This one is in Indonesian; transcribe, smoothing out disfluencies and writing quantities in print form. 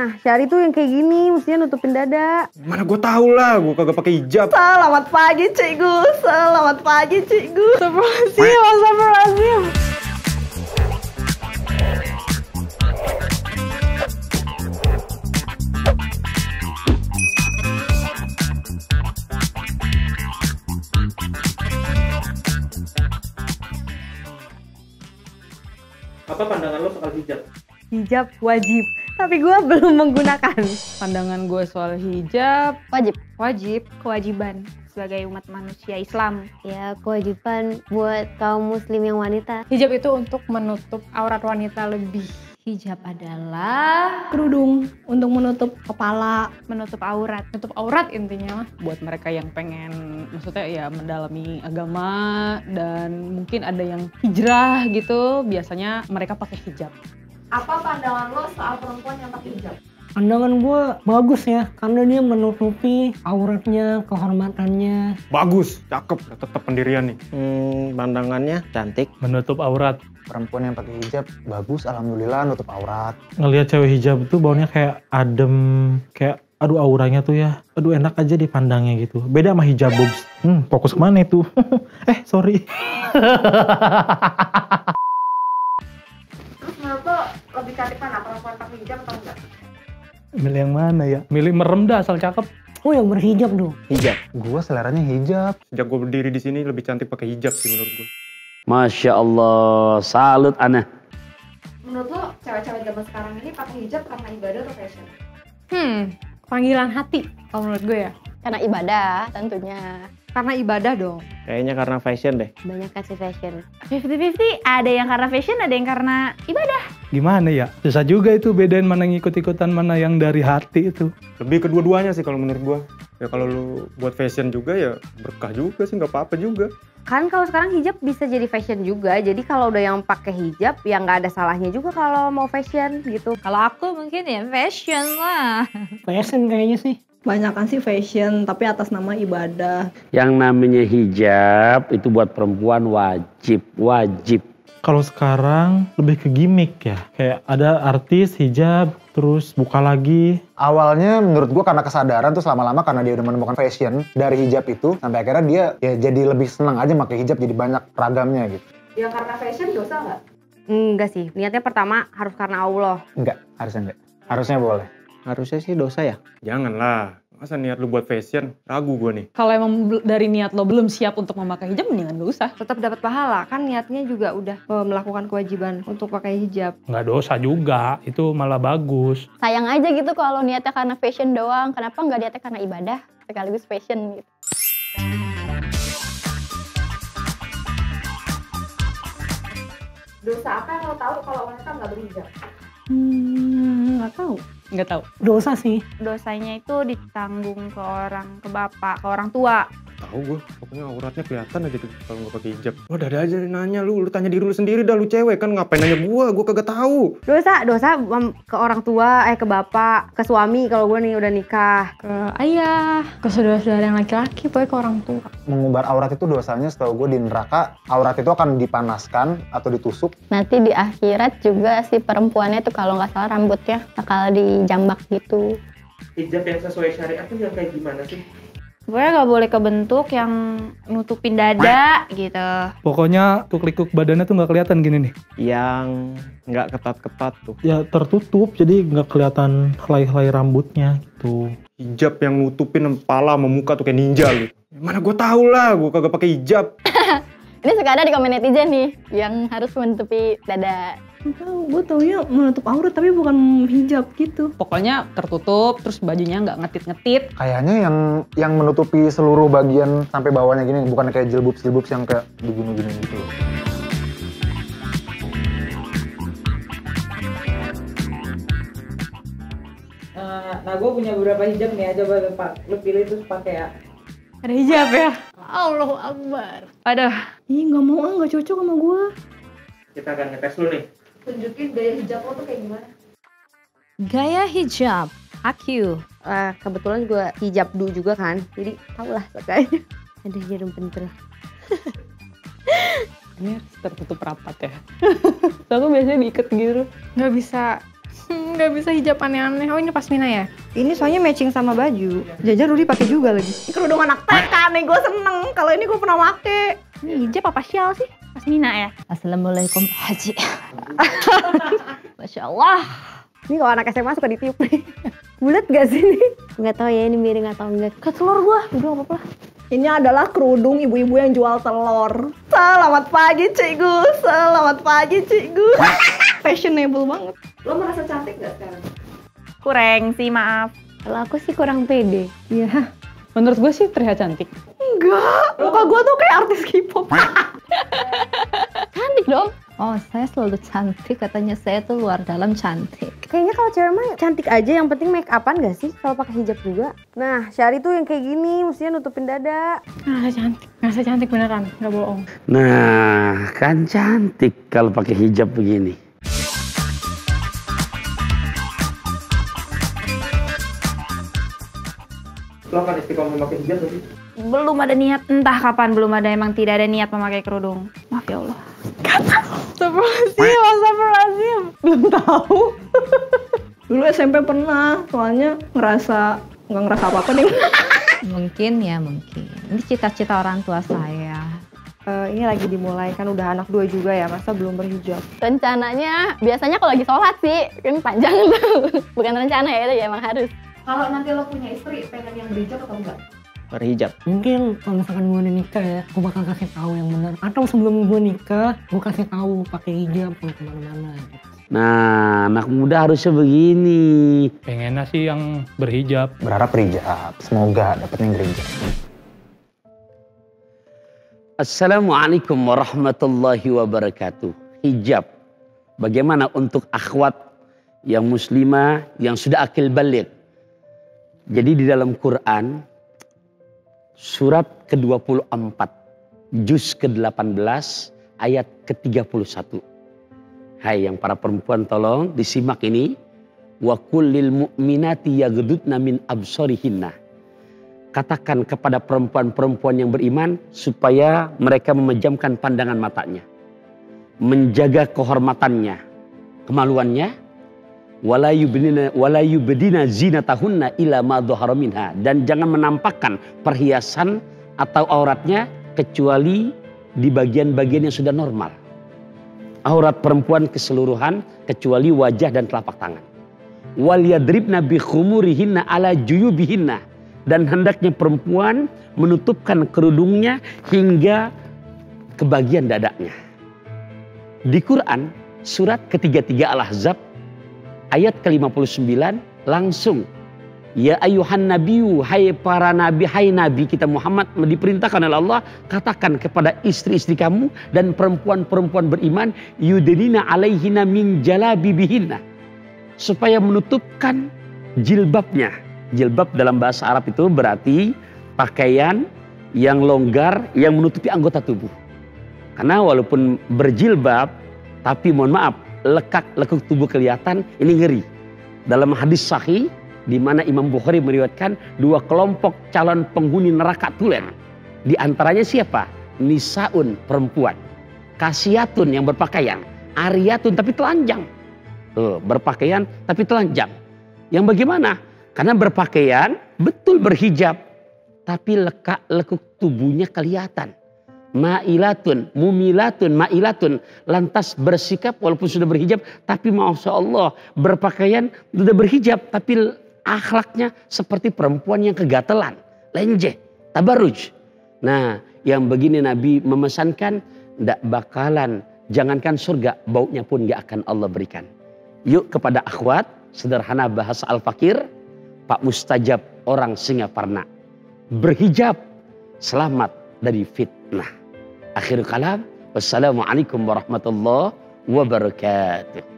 Nah, syari tuh yang kayak gini, mestinya nutupin dada. Mana gue tahu lah, gue kagak pakai hijab. Selamat pagi, cikgu. Selamat pagi, cikgu. Astagfirullahaladzim. Apa pandangan lo soal hijab? Hijab wajib, tapi gue belum menggunakan. Pandangan gue soal hijab Wajib, kewajiban sebagai umat manusia Islam. Ya, kewajiban buat kaum muslim yang wanita. hijab itu untuk menutup aurat wanita lebih. Hijab adalah kerudung untuk menutup kepala, menutup aurat. Menutup aurat intinya buat mereka yang pengen maksudnya ya mendalami agama dan mungkin ada yang hijrah gitu, biasanya mereka pakai hijab. Apa pandangan lo soal perempuan yang pakai hijab? Pandangan gue bagus ya, karena dia menutupi auratnya, kehormatannya. Bagus, cakep, tetap pendirian nih. Pandangannya cantik. Menutup aurat. Perempuan yang pakai hijab bagus, alhamdulillah nutup aurat. Ngelihat cewek hijab tuh baunya kayak adem, kayak aduh auranya tuh ya, aduh enak aja dipandangnya gitu. Beda sama hijab boobs. Fokus kemana itu? Sorry. Terus menurut lo lebih cantik mana, perempuan pakai hijab atau enggak? Milih yang mana ya? Milih merem dah asal cakep. Oh yang berhijab dong. Hijab. Gua seleranya hijab. Sejak gue berdiri di sini lebih cantik pakai hijab sih menurut gue. Masya Allah, salut aneh. Menurut lo cewek-cewek zaman sekarang ini pakai hijab karena ibadah atau fashion? Panggilan hati kalau menurut gue ya. Karena ibadah tentunya. Karena ibadah dong. Kayaknya karena fashion deh. Banyak kasih fashion. 50-50, ada yang karena fashion, ada yang karena ibadah. Gimana ya? Susah juga itu bedain mana yang ikut-ikutan, mana yang dari hati itu. Lebih kedua-duanya sih kalau menurut gue. Ya kalau lu buat fashion juga ya berkah juga sih, nggak apa-apa juga. Kan kalau sekarang hijab bisa jadi fashion juga. Jadi kalau udah yang pakai hijab, ya nggak ada salahnya juga kalau mau fashion gitu. Kalau aku mungkin ya fashion lah. Fashion kayaknya sih. Banyakan sih fashion, tapi atas nama ibadah. Yang namanya hijab itu buat perempuan wajib. Kalau sekarang lebih ke gimmick ya. Kayak ada artis hijab, terus buka lagi. Awalnya menurut gua karena kesadaran tuh lama-lama karena dia udah menemukan fashion dari hijab itu, sampai akhirnya dia ya jadi lebih senang aja pakai hijab, jadi banyak ragamnya gitu. Yang karena fashion dosa nggak? Enggak sih, niatnya pertama harus karena Allah. Enggak, harusnya enggak. Harusnya boleh. Harusnya sih dosa ya. Janganlah, masa niat lu buat fashion, ragu gue nih. Kalau emang dari niat lo belum siap untuk memakai hijab, mendingan gak usah. Tetap dapat pahala, kan niatnya juga udah melakukan kewajiban untuk pakai hijab. Nggak dosa juga, itu malah bagus. Sayang aja gitu kalau niatnya karena fashion doang. Kenapa nggak niatnya karena ibadah sekaligus fashion gitu. Dosa apa yang lo tahu kalau wanita nggak berhijab? Nggak tahu. Nggak tahu. Dosa sih. Dosanya itu ditanggung ke orang, ke bapak, ke orang tua. Tahu gue, pokoknya auratnya kelihatan aja tuh kalau nggak pakai hijab. Lo ada aja nanya lu tanya diri lu sendiri dah, lu cewek kan ngapain nanya gue kagak tahu. Dosa ke orang tua, ke bapak, ke suami kalau gue nih udah nikah. Ke ayah, ke saudara-saudara yang laki-laki, pokoknya ke orang tua. Mengumbar aurat itu dosanya setahu gue di neraka, aurat itu akan dipanaskan atau ditusuk. Nanti di akhirat juga si perempuannya tuh kalau nggak salah rambutnya bakal dijambak gitu. Hijab yang sesuai syariat itu yang kayak gimana sih? Sebenarnya nggak boleh kebentuk yang nutupin dada gitu. Pokoknya likuk badannya tuh nggak kelihatan gini nih. Yang nggak ketat-ketat tuh. Ya tertutup, jadi nggak kelihatan helai-helai rambutnya gitu. Hijab yang nutupin kepala sama muka tuh kayak ninja gitu. Mana gue tahu lah, gue kagak pakai hijab. Ini suka ada di komen netizen nih yang harus menutupi dada. Gue taunya menutup aurat tapi bukan hijab gitu. Pokoknya tertutup, terus bajunya nggak ngetit-ngetit. Kayaknya yang menutupi seluruh bagian sampai bawahnya gini, bukan kayak jilbab yang kayak begini-gini gitu. Nah, gue punya beberapa hijab nih, coba lu pilih terus pakai ya. Ada hijab ya? Allahu Akbar. Aduh. Ih nggak mau nggak cocok sama gue. Kita akan ngetes lu nih. Tunjukin gaya hijab lo tuh kayak gimana? Gaya hijab, AQ. Kebetulan gue hijab dulu juga kan, jadi tau lah kayaknya. Ada jarum pentul. Ini harus tertutup rapat ya. Aku biasanya diikat gitu. Nggak bisa Nggak bisa hijab aneh-aneh. Oh ini pasmina ya? Ini soalnya matching sama baju. Jajan Rudi pakai juga lagi. Ini kerudung anak TK nih, gue seneng. Kalau ini gue pernah pakai. Ini hijab apa syal sih? Pasmina ya? Assalamualaikum Haji. Masya Allah. Ini kalau anak SMA suka ditiup nih. Bulat gak sih nih? Nggak tahu ya ini miring atau enggak. Ke telur gue, udah gak apa-apa. Ini adalah kerudung ibu-ibu yang jual telur. Selamat pagi cikgu, selamat pagi cikgu. Fashionable banget. Lo merasa cantik gak sekarang? Kurang sih, maaf. Kalau aku sih kurang pede. Iya. Menurut gue sih terlihat cantik. Enggak, muka gue tuh kayak artis K-pop. Cantik dong. Oh, saya selalu cantik, katanya saya tuh luar dalam cantik. Kayaknya kalau cewek mah cantik aja, yang penting make upan gak sih? Kalau pakai hijab juga. Nah, Syari tuh yang kayak gini, mestinya nutupin dada. Nggak cantik beneran, nggak bohong. Nah, kan cantik kalau pakai hijab begini. Lo akan istiqomah memakai hijab tadi? Belum ada niat, entah kapan belum ada, emang tidak ada niat memakai kerudung. Maaf ya Allah. Astagfirullahaladzim. Belum tahu. Dulu SMP pernah, soalnya nggak ngerasa apa-apa nih. Mungkin ya, mungkin. Ini cita-cita orang tua saya. Ini lagi dimulai, kan udah anak 2 juga ya, masa belum berhijab? Rencananya, biasanya kalau lagi sholat sih, kan panjang tuh. Bukan rencana ya, itu ya emang harus. Kalau nanti lo punya istri, pengen yang berhijab atau enggak? Berhijab. Mungkin kalau misalkan gue udah nikah ya, gue bakal kasih tahu yang benar. Atau sebelum gue nikah, gue kasih tahu pakai hijab kalau kemana-mana. Gitu. Nah, anak muda harusnya begini. Pengennya sih yang berhijab. Berharap berhijab, semoga dapetnya berhijab. Assalamualaikum warahmatullahi wabarakatuh. Hijab. Bagaimana untuk akhwat yang muslimah yang sudah akil baligh? Jadi di dalam Quran surat ke-24 juz ke-18 ayat ke-31. Hai yang para perempuan, tolong disimak ini. Wa kullil mu'minati yaghdudna min absarihinna. Katakan kepada perempuan-perempuan yang beriman supaya mereka memejamkan pandangan matanya. Menjaga kehormatannya, kemaluannya. Wala yubdina zinatahunna ila ma dhahara minha, dan jangan menampakkan perhiasan atau auratnya kecuali di bagian-bagian yang sudah normal. Aurat perempuan keseluruhan kecuali wajah dan telapak tangan. Wal yadribna bi khumurihinna ala juyubihinna, dan hendaknya perempuan menutupkan kerudungnya hingga ke bagian dadanya. Di Quran surat ke-33 Al-Ahzab ayat ke-59 langsung, ya ayuhan nabiyu, hai para nabi, hai nabi kita Muhammad, diperintahkan oleh Allah, katakan kepada istri-istri kamu dan perempuan-perempuan beriman, yudnina alaihina min jalabibihinna, supaya menutupkan jilbabnya. Jilbab dalam bahasa Arab itu berarti pakaian yang longgar yang menutupi anggota tubuh. Karena walaupun berjilbab, tapi mohon maaf, lekuk tubuh kelihatan, ini ngeri. Dalam hadis sahih di mana Imam Bukhari meriwayatkan 2 kelompok calon penghuni neraka tulen. Di antaranya siapa? Nisaun, perempuan. Kasiyatun, yang berpakaian. Ariyatun, tapi telanjang. Berpakaian tapi telanjang. Yang bagaimana? Karena berpakaian betul berhijab, tapi lekuk tubuhnya kelihatan. Ma'ilatun, mumilatun, ma'ilatun, lantas bersikap walaupun sudah berhijab, tapi masya Allah berpakaian sudah berhijab, tapi akhlaknya seperti perempuan yang kegatelan, lenjeh, tabarruj. Nah, yang begini Nabi memesankan, tidak bakalan, jangankan surga, baunya pun gak akan Allah berikan. Yuk kepada akhwat, sederhana bahasa Al-Fakir, Pak Mustajab orang Singaparna, berhijab, selamat dari fitnah. Akhir kalam, wassalamualaikum warahmatullahi wabarakatuh.